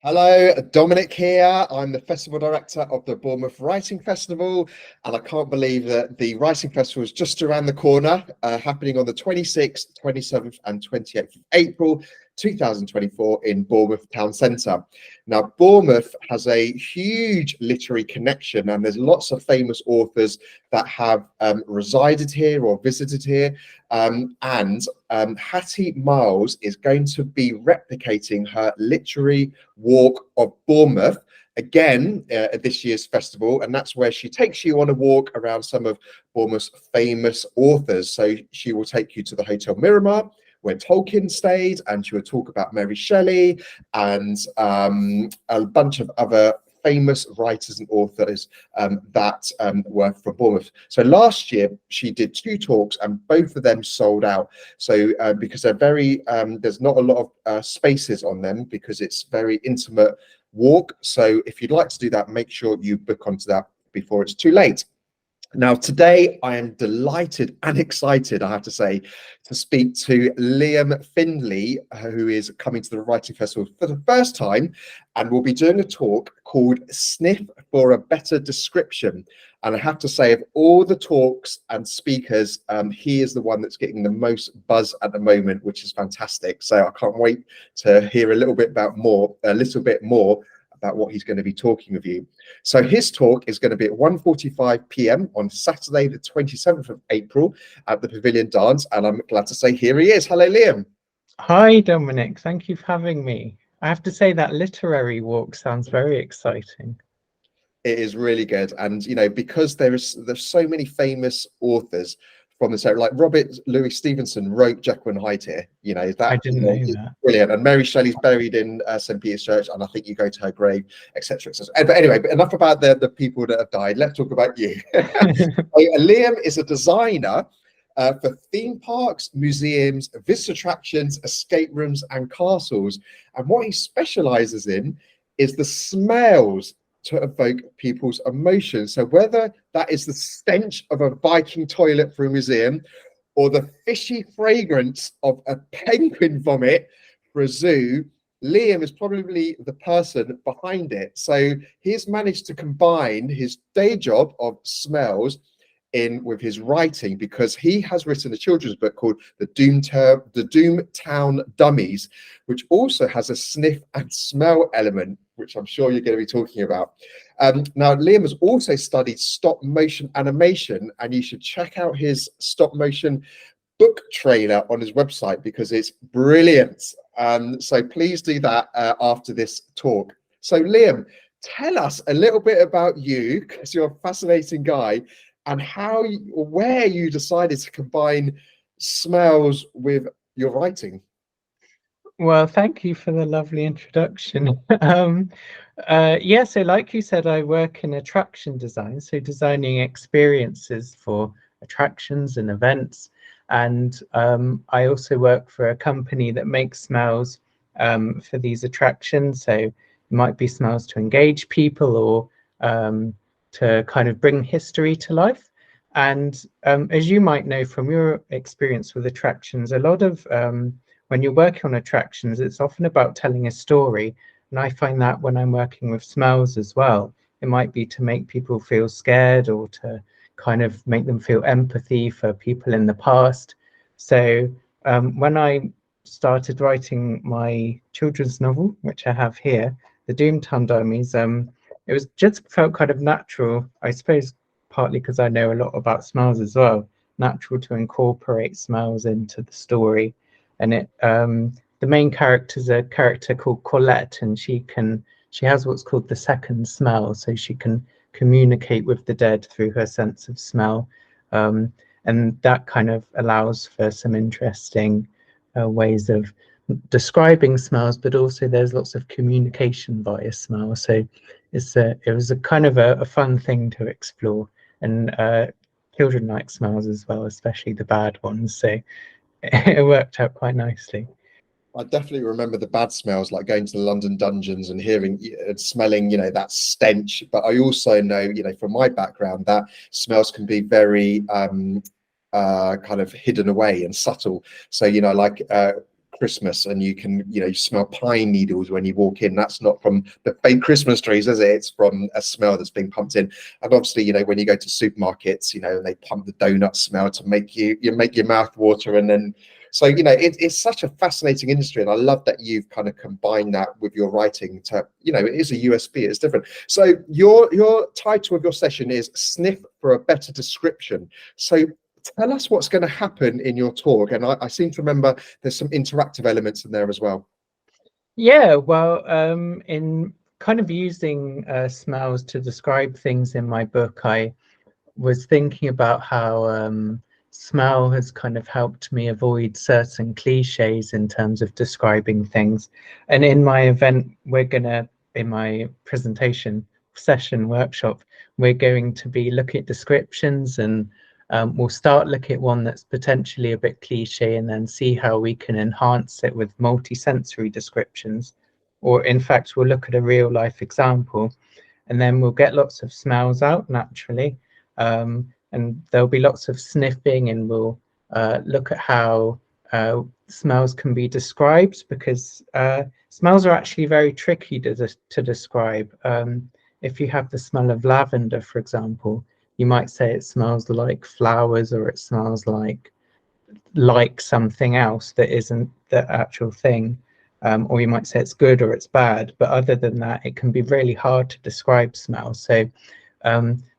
Hello, Dominic here. I'm the festival director of the Bournemouth Writing Festival, and I can't believe that the Writing Festival is just around the corner, happening on the 26th, 27th, and 28th of April 2024 in Bournemouth Town Centre. Now, Bournemouth has a huge literary connection, and there's lots of famous authors that have resided here or visited here. Hattie Miles is going to be replicating her literary walk of Bournemouth again at this year's festival, and that's where she takes you on a walk around some of Bournemouth's famous authors. So she will take you to the Hotel Miramar where Tolkien stayed, and she will talk about Mary Shelley and a bunch of other famous writers and authors that were from Bournemouth. So last year she did 2 talks, and both of them sold out. So because they're very there's not a lot of spaces on them, because it's very intimate walk. So if you'd like to do that, make sure you book onto that before it's too late. Now, today I am delighted and excited, I have to say, to speak to Liam Findlay, who is coming to the Writing Festival for the first time, and we'll be doing a talk called Sniff for a Better Description. And I have to say, of all the talks and speakers, he is the one that's getting the most buzz at the moment, which is fantastic. So I can't wait to hear a little bit more about what he's going to be talking with you. So his talk is going to be at 1:45 p.m. on Saturday, the 27th of April at the Pavilion Dance. And I'm glad to say here he is. Hello, Liam. Hi, Dominic. Thank you for having me. I have to say that literary walk sounds very exciting. It is really good. And, you know, because there's so many famous authors from this area, like Robert Louis Stevenson wrote Jekyll and Hyde here, you know, that I didn't know that. Brilliant. And Mary Shelley's buried in St. Peter's Church, and I think you go to her grave, etc., etc. But anyway, but enough about the people that have died. Let's talk about you. Liam is a designer for theme parks, museums, visit attractions, escape rooms, and castles. And what he specializes in is the smells to evoke people's emotions. So whether that is the stench of a Viking toilet for a museum, or the fishy fragrance of a penguin vomit for a zoo, Liam is probably the person behind it. So he's managed to combine his day job of smells in with his writing, because he has written a children's book called the Doom Town Dummies, which also has a sniff and smell element, which I'm sure you're going to be talking about. Now, Liam has also studied stop motion animation, and you should check out his stop motion book trailer on his website, because it's brilliant. So please do that after this talk. So Liam, tell us a little bit about you, because you're a fascinating guy, and where you decided to combine smells with your writing. Well, thank you for the lovely introduction. Yeah, so like you said, I work in attraction design, so designing experiences for attractions and events. And I also work for a company that makes smells for these attractions. So it might be smells to engage people, or to kind of bring history to life. And as you might know from your experience with attractions, a lot of when you're working on attractions, it's often about telling a story. And I find that when I'm working with smells as well, it might be to make people feel scared, or to kind of make them feel empathy for people in the past. So when I started writing my children's novel, which I have here, the Doom Town Dummies, it was just felt kind of natural, I suppose, partly because I know a lot about smells as well, natural to incorporate smells into the story. And the main character is a character called Colette, and she has what's called the second smell, so she can communicate with the dead through her sense of smell, and that kind of allows for some interesting ways of describing smells, but also there's lots of communication via smell. So it was a kind of a fun thing to explore, and children like smells as well, especially the bad ones. So it worked out quite nicely. I definitely remember the bad smells, like going to the London dungeons and hearing and smelling, you know, that stench. But I also know, you know, from my background, that smells can be very kind of hidden away and subtle. So, you know, like Christmas, and you can, you smell pine needles when you walk in. That's not from the fake Christmas trees, is it? It's from a smell that's being pumped in. And obviously, when you go to supermarkets, and they pump the donut smell to make you make your mouth water, and then so it's such a fascinating industry, and I love that you've kind of combined that with your writing to it is a USP. It's different. So your title of your session is Sniff for a Better Description. So tell us what's going to happen in your talk, and I seem to remember there's some interactive elements in there as well. Yeah, well, in kind of using smells to describe things in my book, I was thinking about how smell has kind of helped me avoid certain cliches in terms of describing things. And in my event, in my presentation session workshop, we're going to be looking at descriptions, and we'll start looking at one that's potentially a bit cliche, and then see how we can enhance it with multisensory descriptions. Or in fact, we'll look at a real life example, and then we'll get lots of smells out naturally. And there'll be lots of sniffing, and we'll look at how smells can be described, because smells are actually very tricky to describe. If you have the smell of lavender, for example, you might say it smells like flowers, or it smells like something else that isn't the actual thing. Or you might say it's good or it's bad, but other than that, it can be really hard to describe smell. So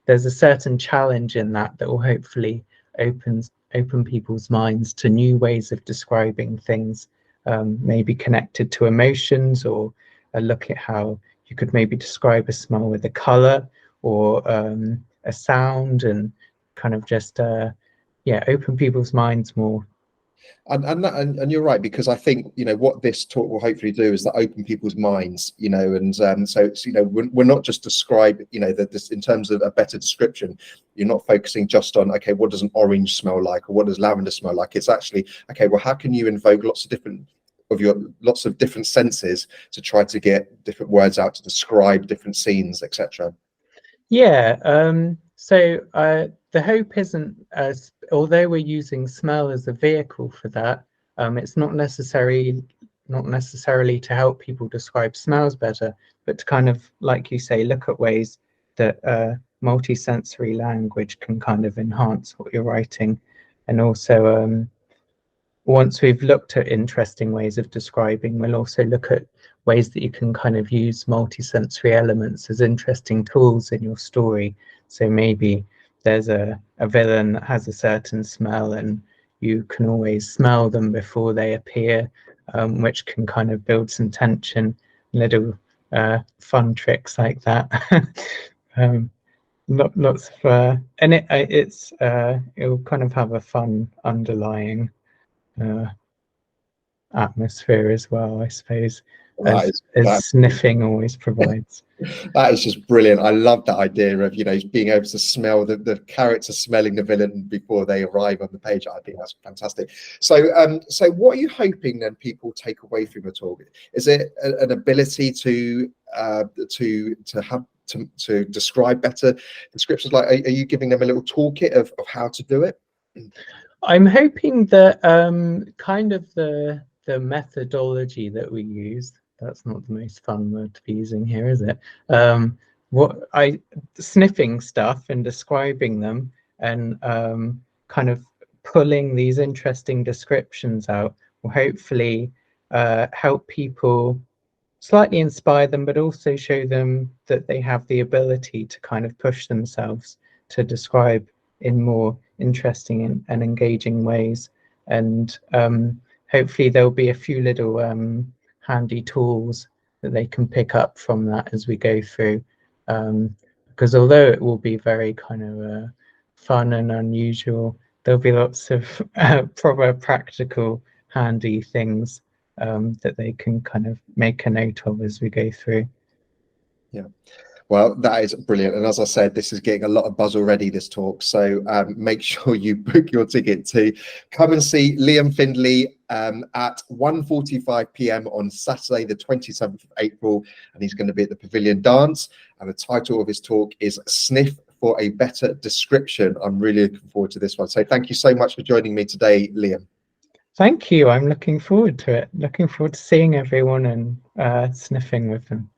there's a certain challenge in that will hopefully open people's minds to new ways of describing things, maybe connected to emotions, or look at how you could maybe describe a smell with a color, or a sound, and kind of just open people's minds more. And you're right, because I think what this talk will hopefully do is that open people's minds, and so it's, we're not just describe this in terms of a better description. You're not focusing just on, okay, what does an orange smell like, or what does lavender smell like? It's actually, okay, well, how can you invoke lots of different senses to try to get different words out to describe different scenes, etc. Yeah. So the hope isn't, although we're using smell as a vehicle for that, it's not necessarily to help people describe smells better, but to kind of, like you say, look at ways that multisensory language can kind of enhance what you're writing. And also, once we've looked at interesting ways of describing, we'll also look at ways that you can kind of use multisensory elements as interesting tools in your story. So maybe there's a villain that has a certain smell, and you can always smell them before they appear, which can kind of build some tension, little fun tricks like that. Lots of and it'll kind of have a fun underlying atmosphere as well, I suppose, as sniffing always provides. That is just brilliant. I love that idea of being able to smell the character smelling the villain before they arrive on the page. I think that's fantastic. So so what are you hoping then people take away from your talk? Is it an ability to describe better descriptions? Like, are you giving them a little toolkit of how to do it? I'm hoping that kind of the methodology that we use, that's not the most fun word to be using here, is it? Sniffing stuff and describing them, and kind of pulling these interesting descriptions out will hopefully help people, slightly inspire them, but also show them that they have the ability to kind of push themselves to describe in more interesting and engaging ways. And hopefully there'll be a few little handy tools that they can pick up from that as we go through, because although it will be very kind of fun and unusual, there'll be lots of proper practical handy things that they can kind of make a note of as we go through. Yeah. Well, that is brilliant. And as I said, this is getting a lot of buzz already, this talk. So make sure you book your ticket to come and see Liam Findlay at 1:45 p.m. on Saturday, the 27th of April. And he's going to be at the Pavilion Dance. And the title of his talk is Sniff for a Better Description. I'm really looking forward to this one. So thank you so much for joining me today, Liam. Thank you. I'm looking forward to it. Looking forward to seeing everyone and sniffing with them.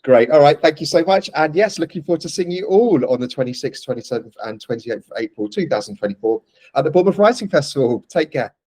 Great. All right. Thank you so much. And yes, looking forward to seeing you all on the 26th, 27th, and 28th of April 2024 at the Bournemouth Writing Festival. Take care.